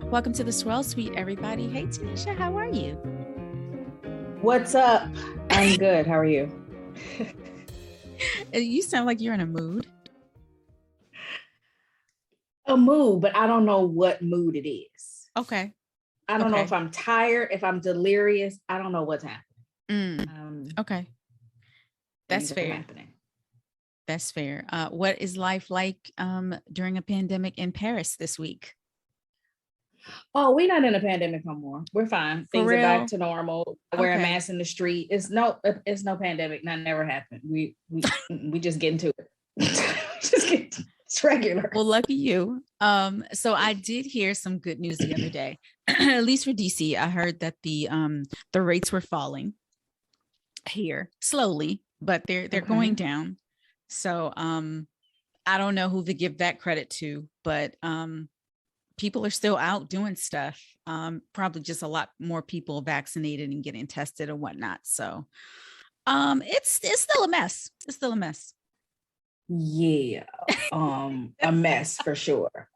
Welcome to the Swirl Suite, everybody. Hey, Tanisha, how are you? What's up? I'm good. How are you? You sound like you're in a mood. A mood, but I don't know what mood it is. Okay. I don't know if I'm tired, if I'm delirious. I don't know what's happening. Okay. That's fair. That's fair. What is life like during a pandemic in Paris this week? Oh, we're not in a pandemic no more. We're fine. Things are back to normal. Wearing masks in the street. It's no pandemic. That never happened. We just get into it. It's regular. Well, lucky you. So I did hear some good news the other day. At least for DC, I heard that the rates were falling here slowly, but they're going down. So I don't know who to give that credit to, but people are still out doing stuff. Probably just a lot more people vaccinated and getting tested and whatnot. So it's still a mess. It's still a mess. Yeah, a mess for sure.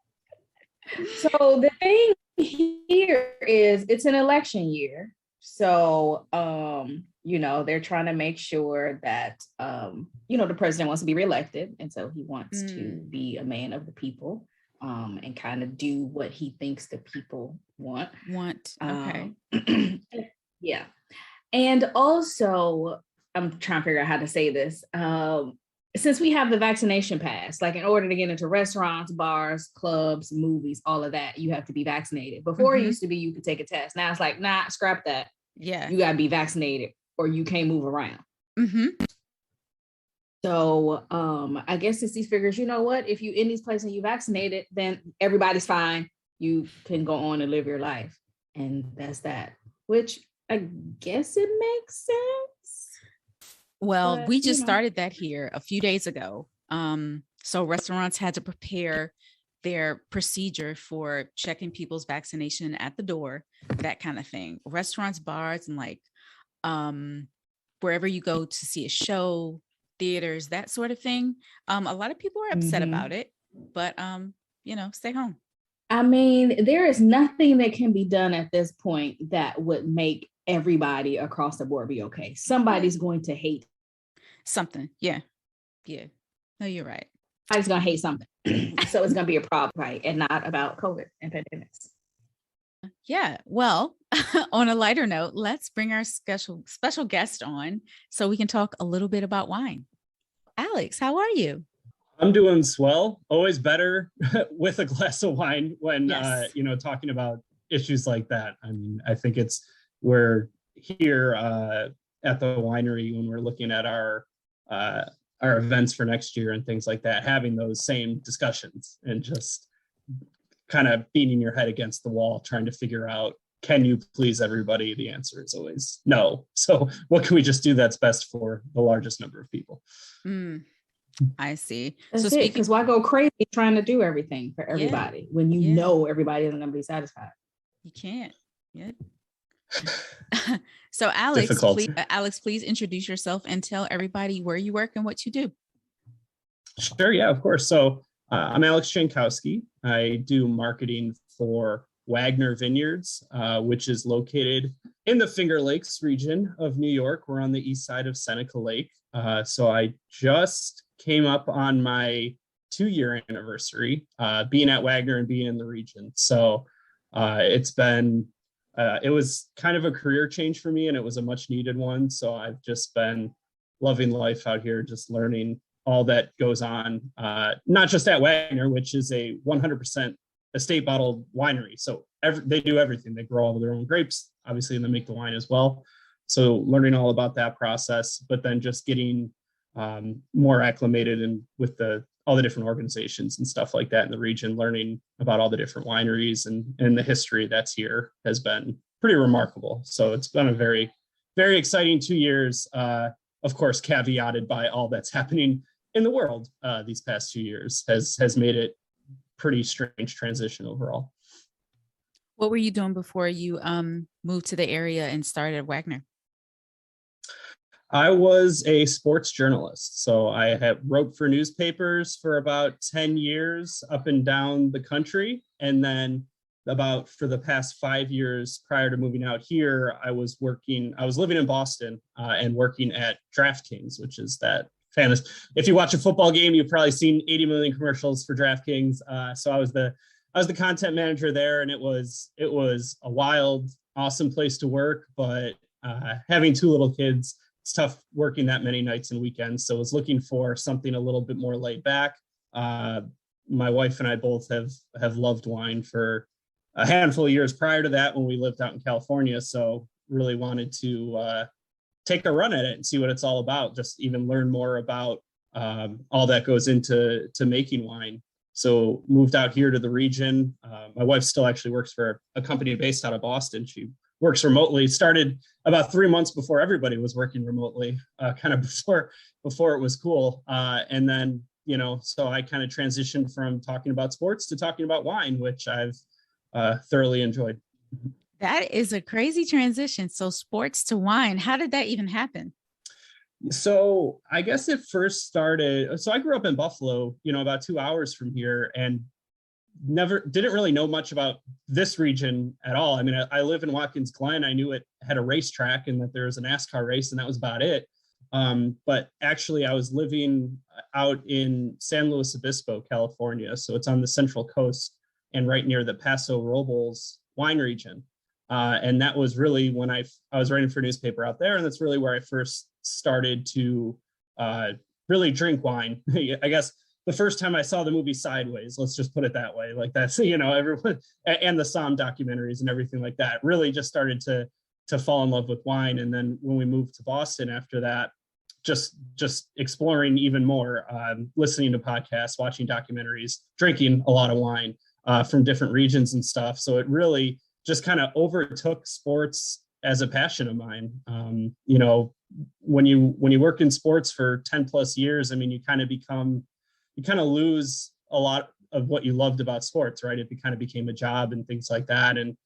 So the thing here is it's an election year. So, they're trying to make sure that, the president wants to be reelected. And so he wants to be a man of the people. And kind of do what he thinks the people want. Okay. Yeah. And also, I'm trying to figure out how to say this. Since we have the vaccination pass, like in order to get into restaurants, bars, clubs, movies, all of that, you have to be vaccinated. Before it used to be you could take a test. Now it's like, nah, scrap that. Yeah. You got to be vaccinated or you can't move around. Mm-hmm. So I guess it's these figures, you know what, if you in these places and you vaccinated, then everybody's fine. You can go on and live your life. And that's that, which I guess it makes sense. Well, but, we just started that here a few days ago. So restaurants had to prepare their procedure for checking people's vaccination at the door, that kind of thing. Restaurants, bars, and like wherever you go to see a show, theaters, that sort of thing. A lot of people are upset about it, but stay home. I mean, there is nothing that can be done at this point that would make everybody across the board be okay. Somebody's going to hate something. Yeah. No, you're right. Somebody's going to hate something. So it's going to be a problem, right? And not about COVID and pandemics. Yeah. Well, on a lighter note, let's bring our special guest on so we can talk a little bit about wine. Alex, how are you? I'm doing swell. Always better with a glass of wine when, talking about issues like that. I mean, I think we're here at the winery when we're looking at our events for next year and things like that, having those same discussions and just kind of beating your head against the wall, trying to figure out, can you please everybody? The answer is always no. So what can we just do that's best for the largest number of people? I see. That's so because why go crazy trying to do everything for everybody when you know everybody isn't going to be satisfied? You can't. Yeah. So Alex, please introduce yourself and tell everybody where you work and what you do. Sure. Yeah, of course. So I'm Alex Jankowski. I do marketing for Wagner Vineyards, which is located in the Finger Lakes region of New York. We're on the east side of Seneca Lake. So I just came up on my 2-year anniversary being at Wagner and being in the region. So it was kind of a career change for me, and it was a much needed one. So I've just been loving life out here, just learning all that goes on, not just at Wagner, which is a 100% estate bottled winery. So they do everything. They grow all of their own grapes, obviously, and they make the wine as well. So learning all about that process, but then just getting more acclimated and with all the different organizations and stuff like that in the region, learning about all the different wineries and the history that's here has been pretty remarkable. So it's been a very, very exciting 2 years, of course, caveated by all that's happening in the world these past 2 years has made it pretty strange transition overall. What were you doing before you moved to the area and started Wagner? I was a sports journalist. So I wrote for newspapers for about 10 years up and down the country. And then for the past 5 years prior to moving out here, I was living in Boston and working at DraftKings, which is that famous. If you watch a football game, you've probably seen 80 million commercials for DraftKings. So I was the content manager there, and it was a wild, awesome place to work. But having 2 little kids, it's tough working that many nights and weekends. So I was looking for something a little bit more laid back. My wife and I both have loved wine for a handful of years prior to that when we lived out in California. So really wanted to take a run at it and see what it's all about, just even learn more about all that goes into making wine. So moved out here to the region. My wife still actually works for a company based out of Boston. She works remotely, started about 3 months before everybody was working remotely, kind of before it was cool. And then, so I kind of transitioned from talking about sports to talking about wine, which I've thoroughly enjoyed. That is a crazy transition. So sports to wine, how did that even happen? So I guess it first started, so I grew up in Buffalo, about 2 hours from here, and didn't really know much about this region at all. I mean, I live in Watkins Glen. I knew it had a racetrack and that there was a NASCAR race, and that was about it. But actually I was living out in San Luis Obispo, California. So it's on the Central Coast and right near the Paso Robles wine region. And that was really when I was writing for a newspaper out there. And that's really where I first started to really drink wine. I guess the first time I saw the movie Sideways, let's just put it that way. Like that's, everyone, and the Somm documentaries and everything like that, really just started to fall in love with wine. And then when we moved to Boston after that, just exploring even more, listening to podcasts, watching documentaries, drinking a lot of wine from different regions and stuff. So it really just kind of overtook sports as a passion of mine. When you work in sports for 10 plus years, I mean, you kind of lose a lot of what you loved about sports, right? It kind of became a job and things like that. And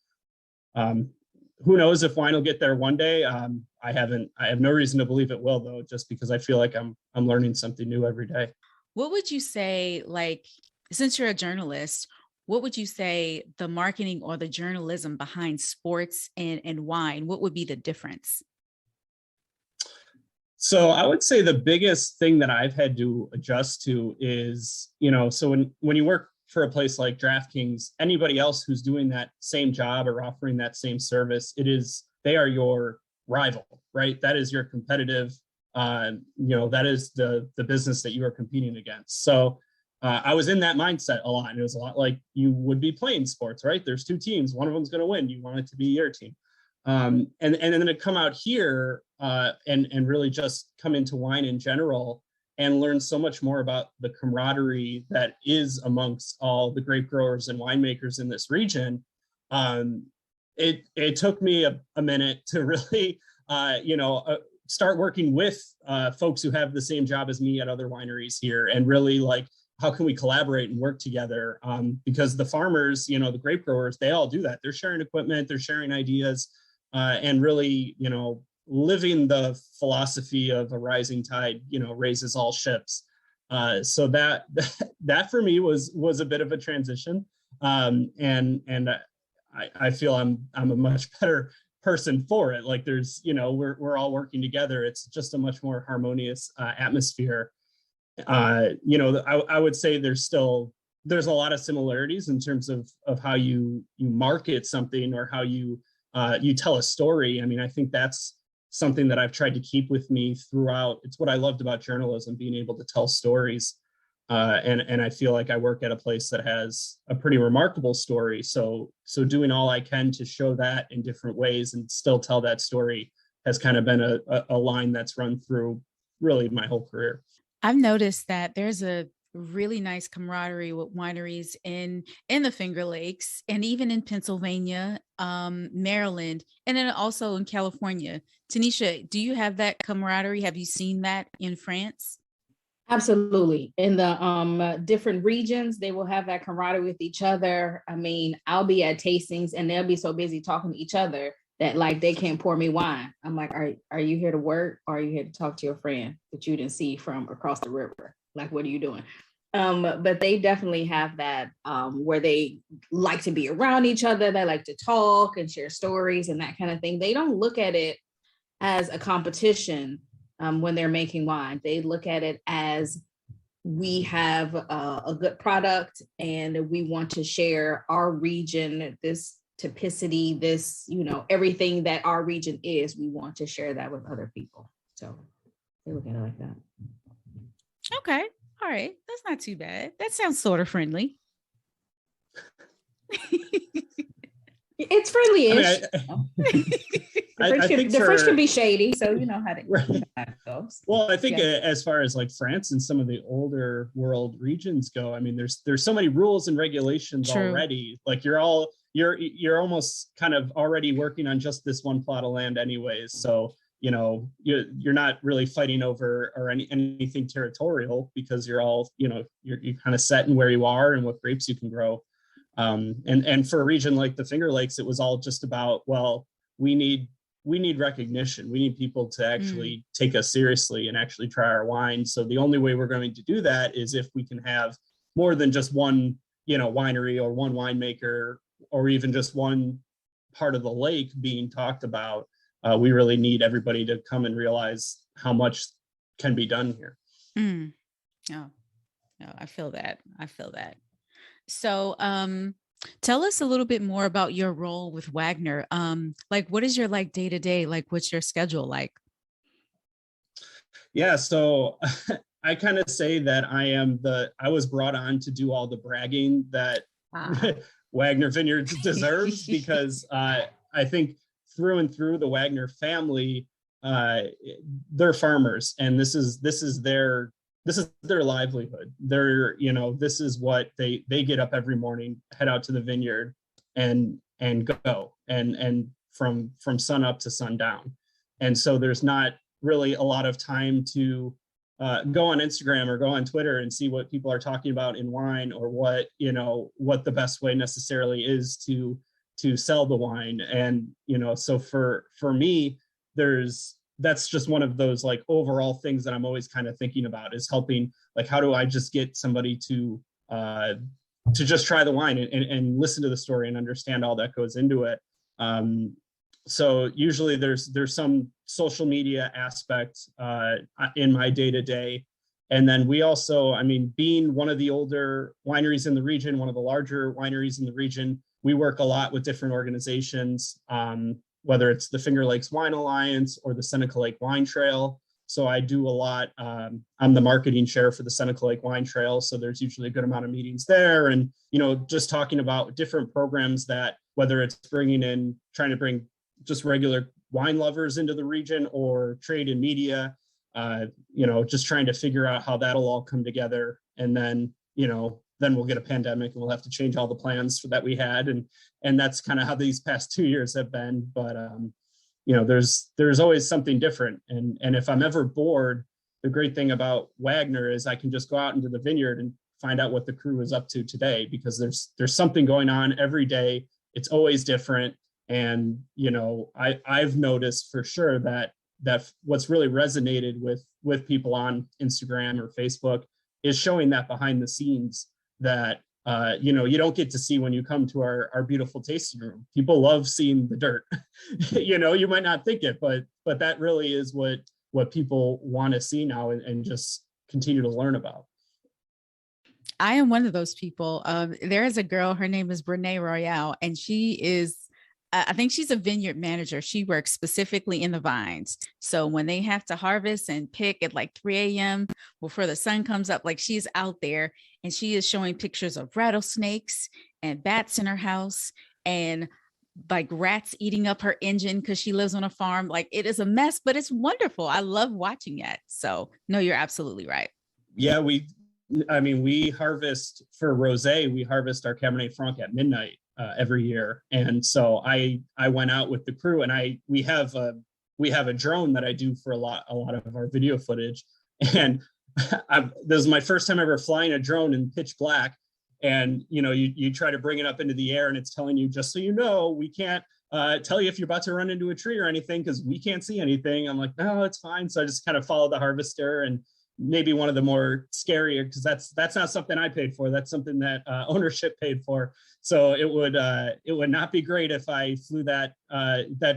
who knows if wine will get there one day. I have no reason to believe it will, though, just because I feel like I'm learning something new every day. What would you say, like, since you're a journalist, what would you say the marketing or the journalism behind sports and wine, what would be the difference? So I would say the biggest thing that I've had to adjust to is, so when you work for a place like DraftKings, anybody else who's doing that same job or offering that same service, they are your rival, right? That is your competitive, that is the business that you are competing against. So I was in that mindset a lot. And it was a lot like you would be playing sports, right? There's 2 teams, one of them's going to win. You want it to be your team. And then to come out here and really just come into wine in general and learn so much more about the camaraderie that is amongst all the grape growers and winemakers in this region. It took me a minute to really, start working with folks who have the same job as me at other wineries here, and really like, how can we collaborate and work together? Because the farmers, the grape growers, they all do that. They're sharing equipment, they're sharing ideas, and really, living the philosophy of a rising tide, raises all ships. So that for me was a bit of a transition. And I feel I'm a much better person for it. Like there's, we're all working together. It's just a much more harmonious atmosphere. I would say there's a lot of similarities in terms of how you market something or how you tell a story. I mean, I think that's something that I've tried to keep with me throughout. It's what I loved about journalism, being able to tell stories. And I feel like I work at a place that has a pretty remarkable story. So doing all I can to show that in different ways and still tell that story has kind of been a line that's run through really my whole career. I've noticed that there's a really nice camaraderie with wineries in the Finger Lakes and even in Pennsylvania, Maryland, and then also in California. Tanisha, do you have that camaraderie? Have you seen that in France? Absolutely. In the different regions, they will have that camaraderie with each other. I mean, I'll be at tastings and they'll be so busy talking to each other that like they can't pour me wine. I'm like, are you here to work or are you here to talk to your friend that you didn't see from across the river? Like, what are you doing? But they definitely have that where they like to be around each other. They like to talk and share stories and that kind of thing. They don't look at it as a competition when they're making wine. They look at it as we have a good product and we want to share our region, this typicity, this, you know, everything that our region is, we want to share that with other people. So they look at it like that. Okay. All right. That's not too bad. That sounds sort of friendly. It's friendly-ish. I French can be shady, so you know how that goes. Well, I think as far as like France and some of the older world regions go, I mean, there's so many rules and regulations already. Like you're almost kind of already working on just this one plot of land anyways. So, you know, you're not really fighting over or anything territorial because you're all, you know, you're kind of set in where you are and what grapes you can grow. And for a region like the Finger Lakes, it was all just about, well, we need recognition. We need people to actually take us seriously and actually try our wine. So the only way we're going to do that is if we can have more than just one, you know, winery or one winemaker or even just one part of the lake being talked about. We really need everybody to come and realize how much can be done here. Oh, no, I feel that. So, tell us a little bit more about your role with Wagner. Like, what is your like day to day? Like, what's your schedule like? Yeah, so I kind of say that I was brought on to do all the bragging that Wagner Vineyards deserves because I think through and through the Wagner family, they're farmers, and this is their livelihood. They're, you know, this is what they get up every morning, head out to the vineyard and go and from sun up to sundown. And so there's not really a lot of time to go on Instagram or go on Twitter and see what people are talking about in wine or what the best way necessarily is to sell the wine. And, you know, so for me, that's just one of those like overall things that I'm always kind of thinking about is helping, like, how do I just get somebody to just try the wine and listen to the story and understand all that goes into it. So usually there's some social media aspect in my day-to-day. And then we also, I mean, being one of the older wineries in the region, one of the larger wineries in the region, we work a lot with different organizations, whether it's the Finger Lakes Wine Alliance or the Seneca Lake Wine Trail. So I do a lot. I'm the marketing chair for the Seneca Lake Wine Trail. So there's usually a good amount of meetings there. And, you know, just talking about different programs that, whether it's trying to bring just regular wine lovers into the region or trade and media, you know, just trying to figure out how that'll all come together. And then, you know, then we'll get a pandemic and we'll have to change all the plans that we had. And that's kind of how these past 2 years have been. But, you know, there's always something different. And if I'm ever bored, the great thing about Wagner is I can just go out into the vineyard and find out what the crew is up to today, because there's something going on every day. It's always different. And, you know, I've noticed for sure that what's really resonated with people on Instagram or Facebook is showing that behind the scenes that, you know, you don't get to see when you come to our beautiful tasting room. People love seeing the dirt. You know, you might not think it, but that really is what people want to see now and just continue to learn about. I am one of those people. There is a girl, her name is Brene Royale, and she is, I think she's a vineyard manager. She works specifically in the vines. So when they have to harvest and pick at like 3 a.m. before the sun comes up, like she's out there and she is showing pictures of rattlesnakes and bats in her house and like rats eating up her engine because she lives on a farm. Like it is a mess, but it's wonderful. I love watching it. So no, you're absolutely right. Yeah, we harvest for rosé, we harvest our Cabernet Franc at midnight every year. And so I went out with the crew and we have a drone that I do for a lot of our video footage. And this is my first time ever flying a drone in pitch black. And, you know, you try to bring it up into the air and it's telling you, just so you know, we can't tell you if you're about to run into a tree or anything because we can't see anything. I'm like, no, it's fine. So I just kind of follow the harvester maybe one of the more scarier, because that's not something I paid for. That's something that ownership paid for. So it would not be great if I flew that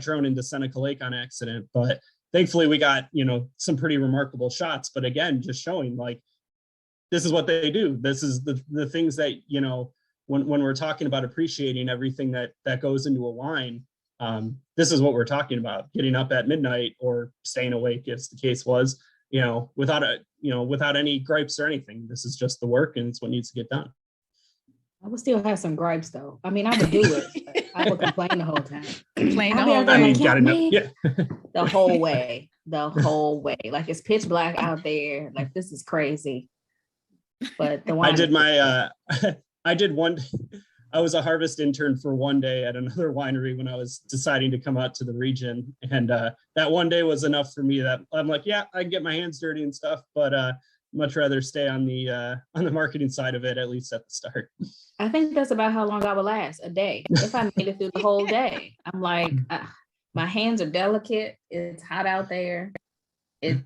drone into Seneca Lake on accident. But thankfully we got, some pretty remarkable shots. But again, just showing like, this is what they do. This is the things that, when we're talking about appreciating everything that goes into a wine, this is what we're talking about: getting up at midnight or staying awake, as the case was, without any gripes or anything. This is just the work, and it's what needs to get done. I would still have some gripes though. I mean, I would do it. But I would complain the whole time. Complain the whole time. The whole way. Like, it's pitch black out there. Like, this is crazy. But the wine. I was a harvest intern for one day at another winery when I was deciding to come out to the region. And that one day was enough for me that I'm like, yeah, I can get my hands dirty and stuff, but much rather stay on the marketing side of it, at least at the start. I think that's about how long I would last, a day. If I made it through the whole day, I'm like, my hands are delicate. It's hot out there. You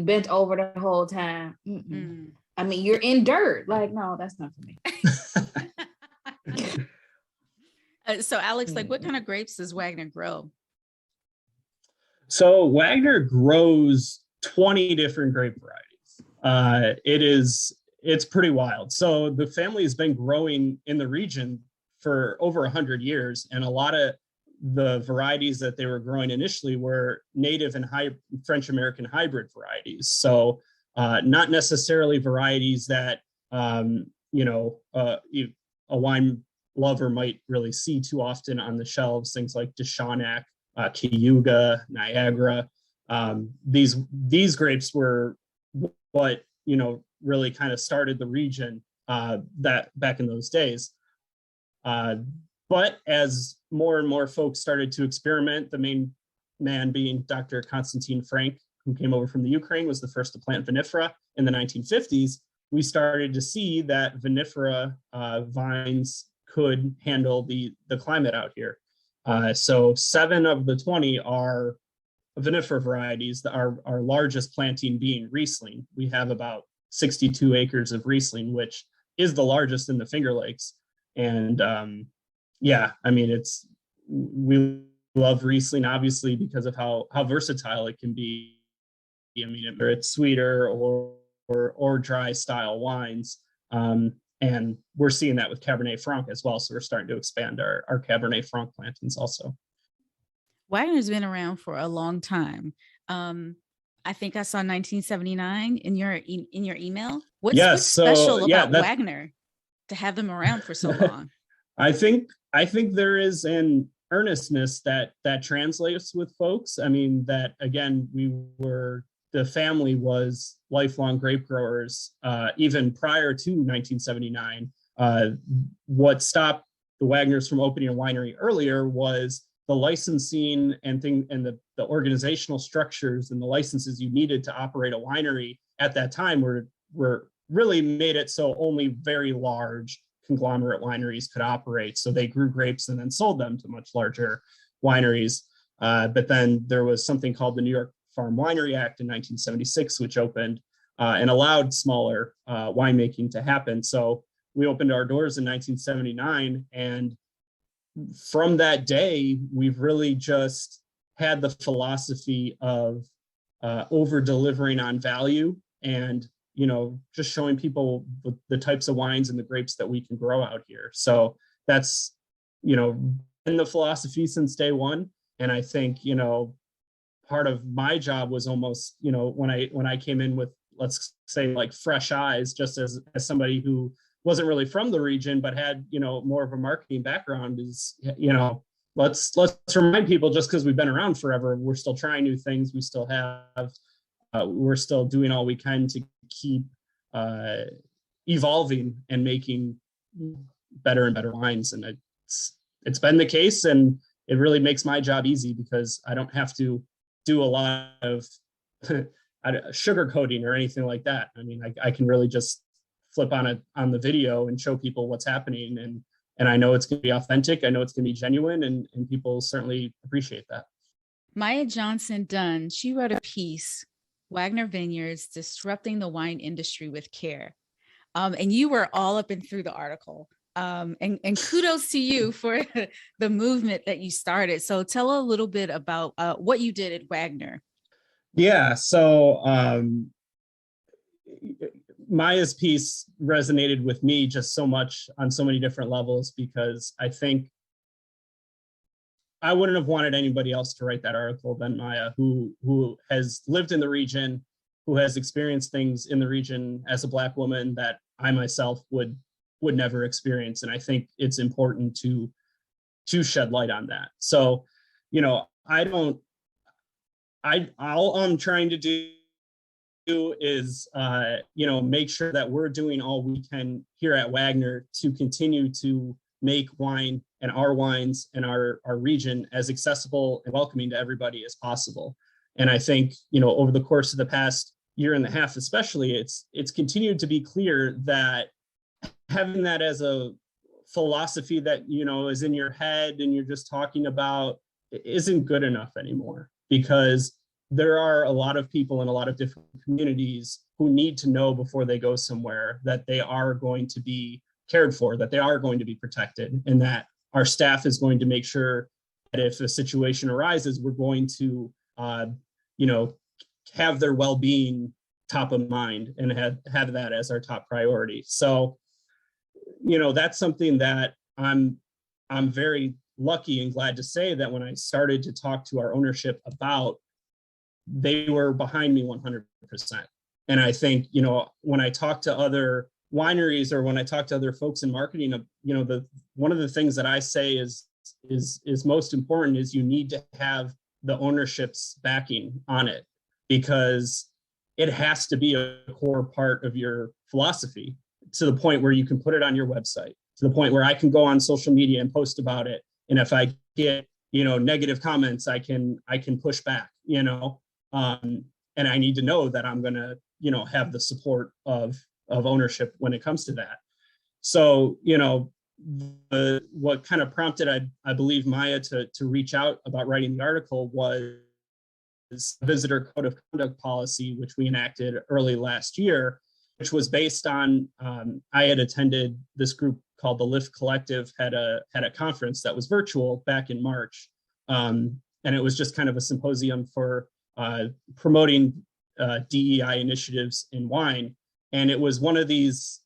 bent over the whole time. Mm-mm. I mean, you're in dirt. Like, no, that's not for me. So Alex, like, what kind of grapes does Wagner grow? So Wagner grows 20 different grape varieties. It's pretty wild. So the family has been growing in the region for over 100 years. And a lot of the varieties that they were growing initially were native and French American hybrid varieties. So not necessarily varieties that, a wine lover might really see too often on the shelves, things like Deschanac, Cayuga, Niagara. These grapes were what, really kind of started the region that back in those days. But as more and more folks started to experiment, the main man being Dr. Konstantin Frank, who came over from the Ukraine, was the first to plant vinifera in the 1950s. We started to see that vinifera vines could handle the climate out here. So 7 of the 20 are vinifera varieties, our largest planting being Riesling. We have about 62 acres of Riesling, which is the largest in the Finger Lakes. And we love Riesling, obviously, because of how versatile it can be. I mean, whether it's sweeter or dry style wines. And we're seeing that with Cabernet Franc as well. So we're starting to expand our Cabernet Franc plantings also. Wagner's been around for a long time. I think I saw 1979 in your email. What's special about Wagner to have them around for so long? I think there is an earnestness that translates with folks. I mean, that again, the family was lifelong grape growers, even prior to 1979. What stopped the Wagners from opening a winery earlier was the licensing and the organizational structures and the licenses you needed to operate a winery at that time were really made it so only very large conglomerate wineries could operate. So they grew grapes and then sold them to much larger wineries. But then there was something called the New York Farm Winery Act in 1976, which opened and allowed smaller winemaking to happen. So we opened our doors in 1979, and from that day, we've really just had the philosophy of over delivering on value and, just showing people the types of wines and the grapes that we can grow out here. So that's, been the philosophy since day one. And I think, part of my job was almost, when I came in with, let's say, like fresh eyes, just as somebody who wasn't really from the region, but had, more of a marketing background, is, let's remind people, just because we've been around forever, we're still trying new things. We still have, we're still doing all we can to keep evolving and making better and better wines. And it's been the case, and it really makes my job easy because I don't have to do a lot of sugar coating or anything like that. I mean, I can really just flip on the video and show people what's happening. And I know it's going to be authentic. I know it's going to be genuine, and people certainly appreciate that. Maya Johnson Dunn, she wrote a piece Wagner Vineyards, Disrupting the Wine Industry with Care. And you were all up and through the article. And kudos to you for the movement that you started. So tell a little bit about what you did at Wagner. Yeah, so Maya's piece resonated with me just so much on so many different levels, because I think I wouldn't have wanted anybody else to write that article than Maya, who has lived in the region, who has experienced things in the region as a Black woman that I myself would never experience. And I think it's important to shed light on that. So, you know, all I'm trying to do is, you know, make sure that we're doing all we can here at Wagner to continue to make wine and our wines and our region as accessible and welcoming to everybody as possible. And I think, you know, over the course of the past year and a half, especially, it's continued to be clear that having that as a philosophy that, you know, is in your head and you're just talking about isn't good enough anymore, because there are a lot of people in a lot of different communities who need to know before they go somewhere that they are going to be cared for, that they are going to be protected, and that our staff is going to make sure that if a situation arises, we're going to, you know, have their well-being top of mind and have that as our top priority. So, you know, that's something that I'm very lucky and glad to say that when I started to talk to our ownership about, they were behind me 100%. And I think, you know, when I talk to other wineries or when I talk to other folks in marketing, you know, one of the things that I say is most important is you need to have the ownership's backing on it, because it has to be a core part of your philosophy, to the point where you can put it on your website, to the point where I can go on social media and post about it. And if I get, you know, negative comments, I can push back, you know, and I need to know that I'm going to, you know, have the support of ownership when it comes to that. So, you know, what kind of prompted, I believe, Maya to reach out about writing the article was visitor code of conduct policy, which we enacted early last year, which was based on, I had attended this group called the Lift Collective, had a conference that was virtual back in March. And it was just kind of a symposium for promoting DEI initiatives in wine. And it was one of these,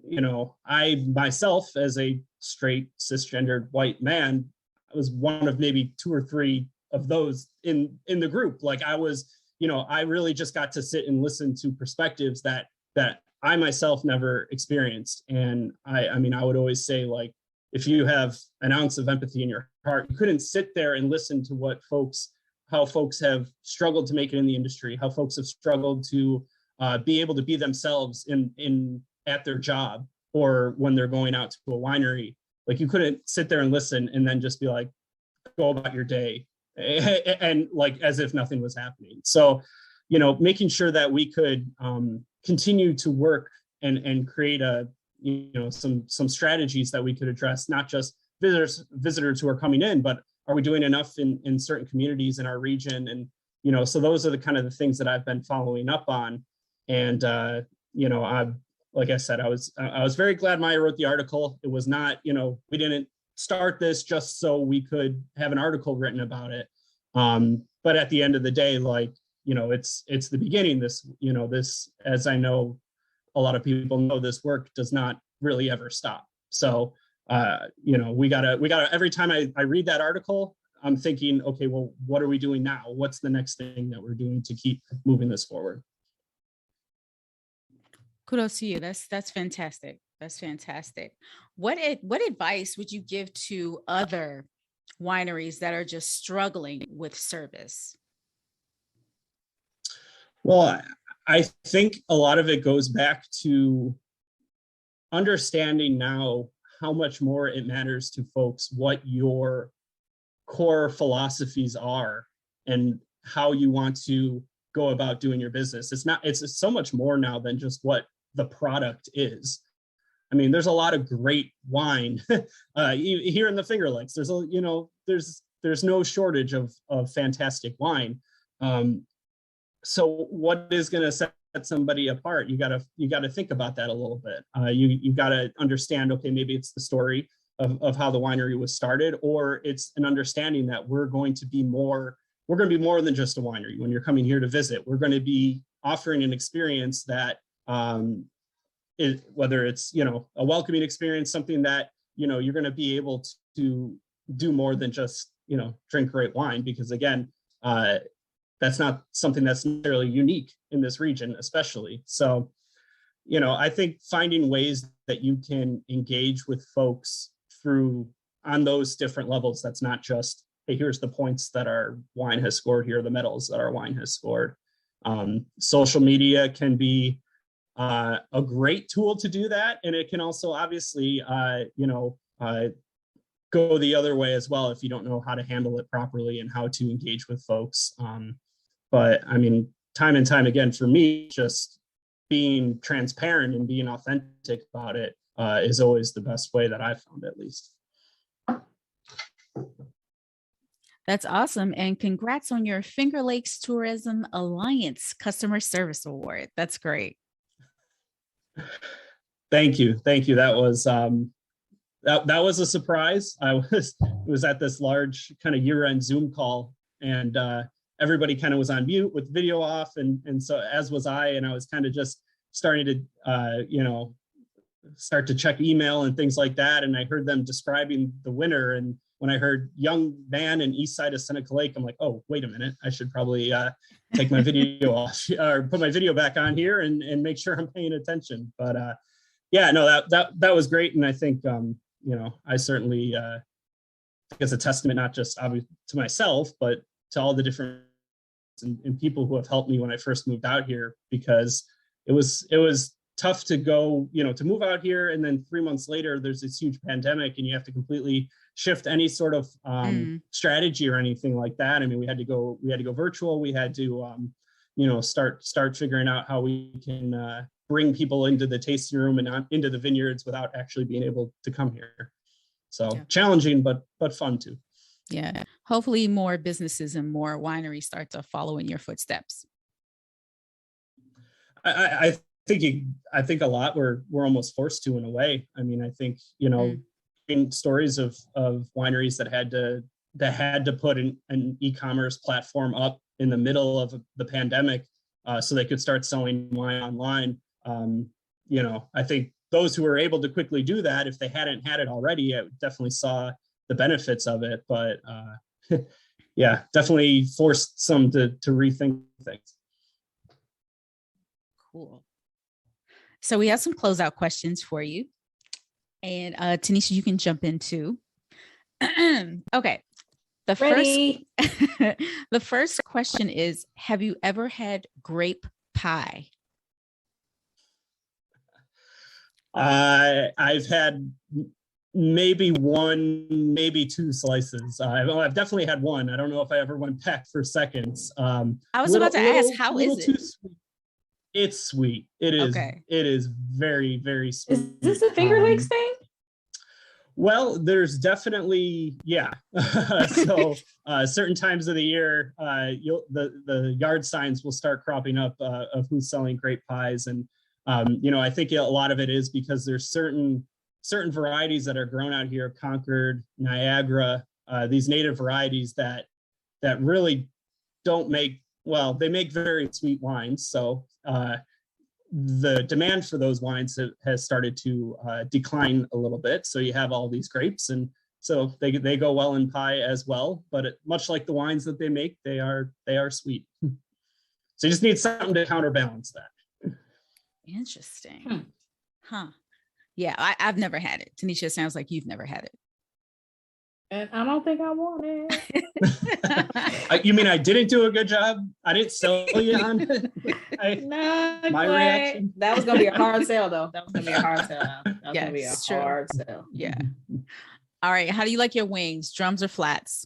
you know, I myself, as a straight cisgendered white man, I was one of maybe 2 or 3 of those in the group. Like I was, you know, I really just got to sit and listen to perspectives that I myself never experienced. And I mean, I would always say, like, if you have an ounce of empathy in your heart, you couldn't sit there and listen to how folks have struggled to make it in the industry, how folks have struggled to be able to be themselves at their job or when they're going out to a winery. Like, you couldn't sit there and listen and then just be like, go about your day and like as if nothing was happening. So, you know, making sure that we could continue to work and create some strategies that we could address not just visitors who are coming in, but are we doing enough in certain communities in our region? And, you know, so those are the kind of the things that I've been following up on. And, you know, like I said, I was very glad Maya wrote the article. It was not, you know, we didn't start this just so we could have an article written about it. But at the end of the day, like, you know, it's the beginning. This, as I know, a lot of people know, this work does not really ever stop. So, you know, we gotta, every time I read that article, I'm thinking, okay, well, what are we doing now? What's the next thing that we're doing to keep moving this forward? Kudos to you. That's fantastic. That's fantastic. What advice would you give to other wineries that are just struggling with service? Well, I think a lot of it goes back to understanding now how much more it matters to folks what your core philosophies are and how you want to go about doing your business. It's so much more now than just what the product is. I mean, there's a lot of great wine here in the Finger Lakes. There's no shortage of fantastic wine. so what is going to set somebody apart? You got to think about that a little bit. You got to understand, okay, maybe it's the story of how the winery was started, or it's an understanding that we're going to be more than just a winery. When you're coming here to visit, we're going to be offering an experience that, whether it's, a welcoming experience, something that, you're going to be able to do more than just, drink great wine, because again, that's not something that's necessarily unique in this region, especially. So, I think finding ways that you can engage with folks on those different levels, that's not just, hey, here's the points that our wine has scored, here are the medals that our wine has scored. Social media can be a great tool to do that. And it can also obviously, go the other way as well if you don't know how to handle it properly and how to engage with folks. But I mean, time and time again, for me, just being transparent and being authentic about it is always the best way that I've found, at least. That's awesome. And congrats on your Finger Lakes Tourism Alliance Customer Service Award. That's great. Thank you. That was that was a surprise. It was at this large kind of year-end Zoom call, and everybody kind of was on mute with video off, and so as was I, and I was kind of just starting to start to check email and things like that, and I heard them describing the winner, and when I heard young man in east side of Seneca Lake, I'm like, oh, wait a minute, I should probably take my video off or put my video back on here and make sure I'm paying attention. But yeah, no, that was great, and I think I certainly think it's a testament not just obviously to myself, but to all the different and people who have helped me when I first moved out here, because it was tough to go, to move out here, and then 3 months later there's this huge pandemic and you have to completely shift any sort of strategy or anything like that. I mean, we had to go virtual. We had to start figuring out how we can bring people into the tasting room and into the vineyards without actually being able to come here. So yeah. Challenging, but fun too. Yeah. Hopefully more businesses and more wineries start to follow in your footsteps. I think a lot we're almost forced to, in a way. I mean, I think, in stories of wineries that had to put an e-commerce platform up in the middle of the pandemic so they could start selling wine online. I think those who were able to quickly do that, if they hadn't had it already, I definitely saw the benefits of it. But yeah, definitely forced some to rethink things. Cool. So we have some closeout questions for you. And Tanisha, you can jump in too. Okay. The first question is, have you ever had grape pie? I've had maybe one, maybe two slices. I've definitely had one. I don't know if I ever went back for seconds. I was about to ask, how is it? Sweet. It's sweet. It is. Okay. It is very, very sweet. Is this a Finger Lakes thing? Well, there's definitely, yeah. So certain times of the year, the yard signs will start cropping up of who's selling grape pies, and I think a lot of it is because there's certain varieties that are grown out here, Concord, Niagara, these native varieties that really don't make, well, they make very sweet wines. So the demand for those wines has started to decline a little bit. So you have all these grapes, and so they go well in pie as well. But much like the wines that they make, they are sweet. So you just need something to counterbalance that. Interesting. Huh. Yeah, I've never had it. Tanisha, sounds like you've never had it. And I don't think I want it. You mean I didn't do a good job? I didn't sell you on it? My reaction? That was going to be a hard sell, though. That was going to be a hard sell. Hard sell. Yeah. All right. How do you like your wings? Drums or flats?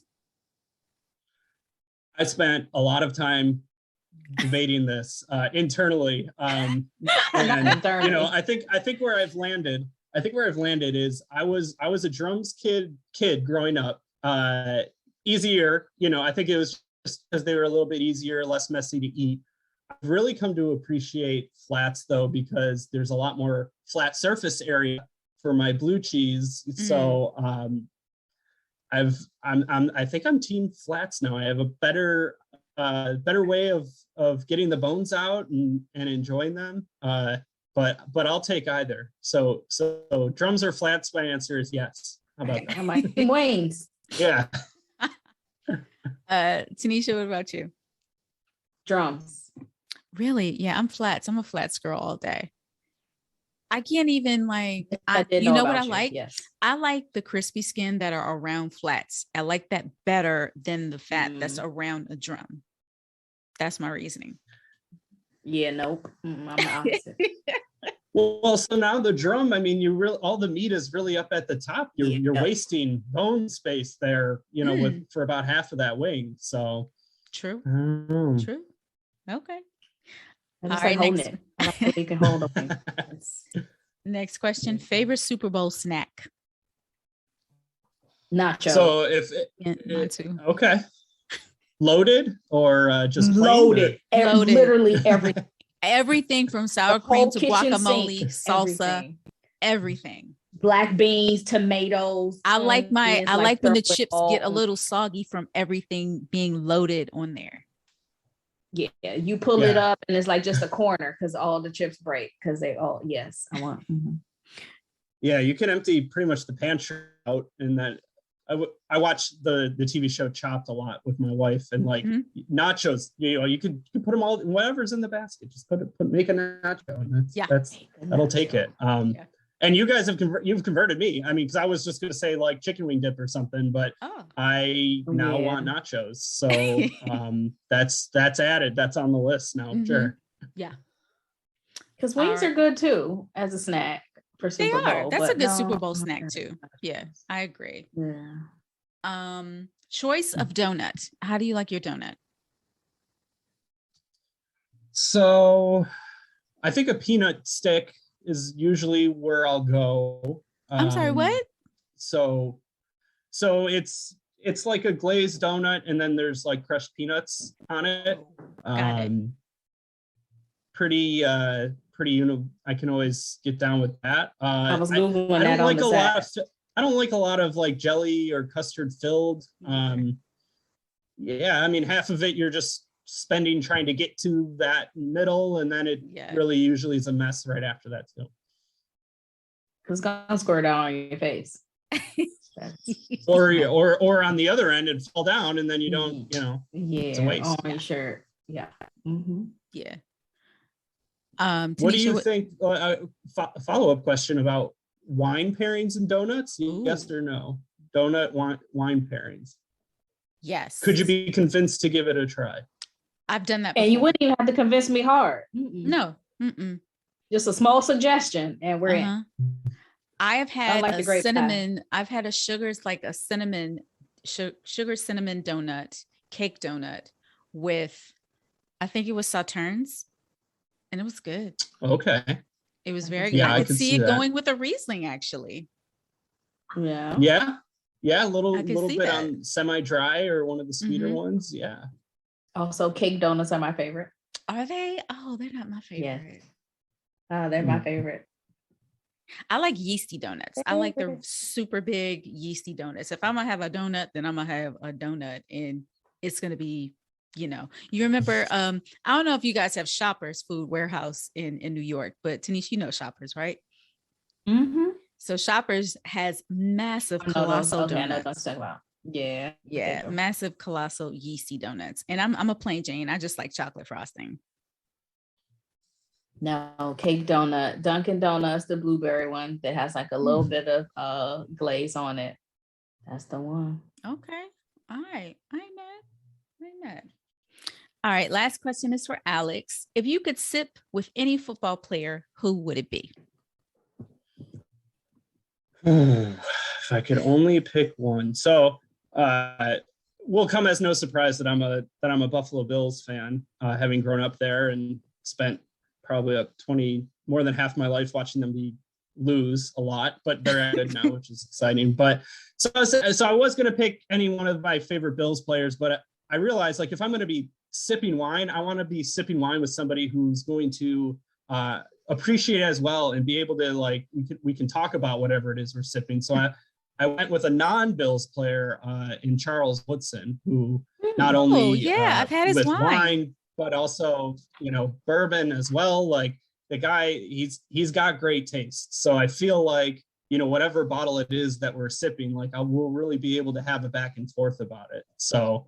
I spent a lot of time debating this internally. And, I think where I've landed is I was a drums kid growing up. Easier, I think it was just because they were a little bit easier, less messy to eat. I've really come to appreciate flats though, because there's a lot more flat surface area for my blue cheese. So I think I'm team flats now. I have a better way of getting the bones out and enjoying them. But I'll take either. So drums or flats, my answer is yes. How about that? I'm like Wayne's. Yeah. Tanisha, what about you? Drums. Really? Yeah, I'm flats. I'm a flats girl all day. I can't even like, you know what I like? Yes. I like the crispy skin that are around flats. I like that better than the fat that's around a drum. That's my reasoning. Yeah, nope. I'm the opposite. Well, so now the drum, I mean, all the meat is really up at the top. You're wasting bone space there, for about half of that wing. So true. True. Okay. I just like holding it. I like that you can hold them. Next question. Favorite Super Bowl snack? Nacho. So okay. Loaded or just loaded? Loaded. Literally everything. Everything from sour cream to guacamole, salsa, everything. Black beans, tomatoes. I like when the chips get a little soggy from everything being loaded on there. Yeah, you pull it up and it's like just a corner because all the chips break because they all, yes, I want. Mm-hmm. Yeah, you can empty pretty much the pantry out, and then I watch the TV show Chopped a lot with my wife, and like nachos, you could put them all, whatever's in the basket, just make a nacho, and that'll take it. And you guys you've converted me. I mean, because I was just going to say like chicken wing dip or something, but I now want nachos. So that's added. That's on the list now. Mm-hmm. Sure. Yeah. Because wings are good too as a snack for Super Bowl. That's a good Super Bowl snack too. Yeah, I agree. Yeah. Choice of donut. How do you like your donut? So I think a peanut stick is usually where I'll go. I'm sorry, what? So it's like a glazed donut, and then there's like crushed peanuts on it. Got it. Pretty I can always get down with that. I was Googling that I don't on like the side. I don't like a lot of like jelly or custard filled. Yeah, I mean, half of it you're just spending trying to get to that middle, and then it really usually is a mess right after that too. Because it's gonna squirt out on your face. or on the other end and fall down, and then you don't, it's a waste. On your shirt. Yeah. Mm-hmm. Yeah. What do you think? Follow-up question about wine pairings and donuts. Ooh. Yes or no? Donut wine pairings. Yes. Could you be convinced to give it a try? I've done that before. And you wouldn't even have to convince me hard. Mm-mm. No. Mm-mm. Just a small suggestion, and we're in. I have had like a cinnamon. Pie. I've had sugar cinnamon donut, cake donut with, I think it was Sauternes, and it was good. Okay. It was very good. I could see it going with a Riesling, actually. Yeah. Yeah. Yeah. A little bit on semi-dry or one of the sweeter ones. Yeah. Also, cake donuts are my favorite. Are they? Oh, they're not my favorite. Yes. They're my favorite. I like yeasty donuts. I like the super big yeasty donuts. If I'm gonna have a donut, then I'm gonna have a donut, and it's gonna be, you remember, I don't know if you guys have Shoppers Food Warehouse in New York, but Tanisha, Shoppers, right? Mm-hmm. So Shoppers has massive colossal donuts. Yeah, massive colossal yeasty donuts. And I'm a plain Jane. I just like chocolate frosting. No, cake donut, Dunkin' Donuts, the blueberry one that has like a little bit of glaze on it. That's the one. Okay. All right. I ain't mad. All right. Last question is for Alex. If you could sip with any football player, who would it be? If I could only pick one. So will come as no surprise that I'm a Buffalo Bills fan, having grown up there and spent probably more than half my life watching them lose a lot, but they're good now, which is exciting. But so I was going to pick any one of my favorite Bills players, but I realized, like, if I'm going to be sipping wine, I want to be sipping wine with somebody who's going to appreciate it as well and be able to, like, we can talk about whatever it is we're sipping. So I went with a non-Bills player in Charles Woodson, who not only I've had his with wine, but also, you know, bourbon as well. Like, the guy, he's got great taste. So I feel like, you know, whatever bottle it is that we're sipping, like, I will really be able to have a back and forth about it. So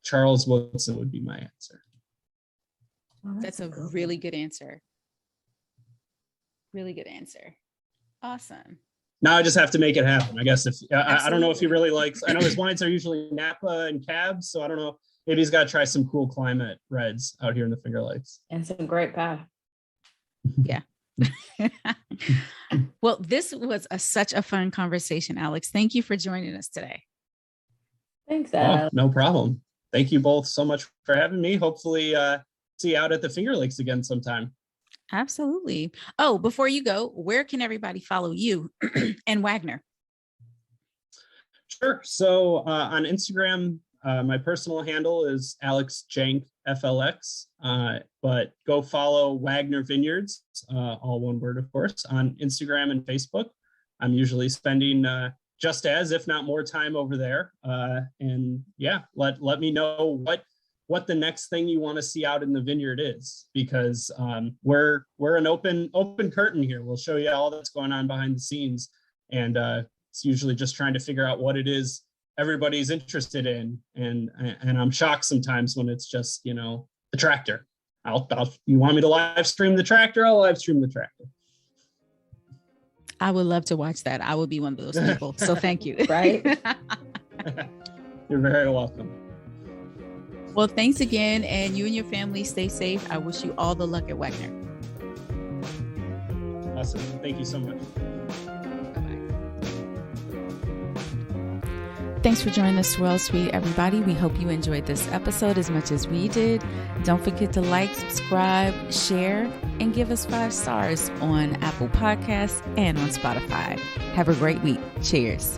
Charles Woodson would be my answer. Oh, that's a really good answer. Really good answer. Awesome. Now I just have to make it happen. I guess if I don't know if he really likes, I know his wines are usually Napa and Cab, so I don't know. Maybe he's got to try some cool climate reds out here in the Finger Lakes. And some great pie. Yeah. Well, this was such a fun conversation, Alex. Thank you for joining us today. Thanks, Alex. Oh, no problem. Thank you both so much for having me. Hopefully see you out at the Finger Lakes again sometime. Absolutely. Oh, before you go, where can everybody follow you and Wagner? Sure. So on Instagram, my personal handle is AlexJankFLX, but go follow Wagner Vineyards, all one word, of course, on Instagram and Facebook. I'm usually spending just as, if not more, time over there. And yeah, let me know what the next thing you want to see out in the vineyard is, because we're an open curtain here. We'll show you all that's going on behind the scenes, and it's usually just trying to figure out what it is everybody's interested in, and I'm shocked sometimes when it's just, you know, the tractor. You want me to live stream the tractor? I'll live stream the tractor. I would love to watch that. I would be one of those people. So thank you. Right? You're very welcome. Well, thanks again, and you and your family stay safe. I wish you all the luck at Wagner. Awesome. Thank you so much. Thanks for joining the Swirl Suite, everybody. We hope you enjoyed this episode as much as we did. Don't forget to like, subscribe, share, and give us 5 stars on Apple Podcasts and on Spotify. Have a great week. Cheers.